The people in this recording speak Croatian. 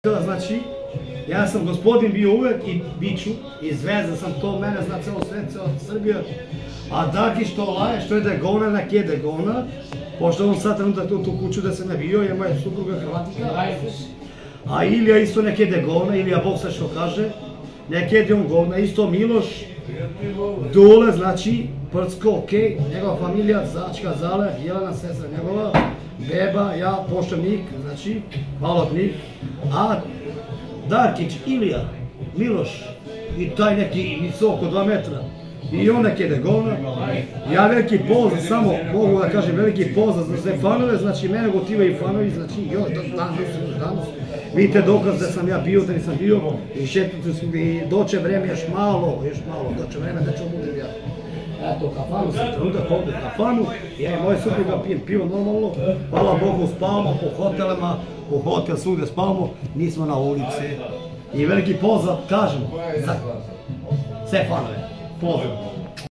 Znači, ja sam gospodin bio uvek i biću, i zvezda sam to, mene zna celo svet, cela Srbija, a Daki što laje, što je da je govna, nek je da je govna, pošto on sad trenutak tu kuću da sam ne bio, je moja supruga Hrvatika, a Ilija isto nek je da je govna, Ilija Bog sad što kaže, nek je da on govna, isto Miloš, Dule, znači, Prcko, okej, njegova familija, Začka, Zale, Jelena, sestra njegova, Beba, ja, Poštovnik, znači, Malotnik, a Darkić, Ilija, Miloš i taj neki visoko 2 metra i on neke da govna. Ja veliki pozdrav, samo mogu da kažem veliki pozdrav za sve fanove, znači mene gotivaju fanovi, znači još danas. Vidite dokaz da sam ja bio, da nisam bio i šetite su mi, doće vreme još malo, doće vreme da ću budem ja. Eto, kafanu sam trenutak ovdje, kafanu, ja i moja supruga pijem pivo normalno, hvala Bogu spavamo po hotelima, u hotel svugdje spavamo, nismo na ulici. I veliki pozdrav, kažem, za sve fanove, pozdrav.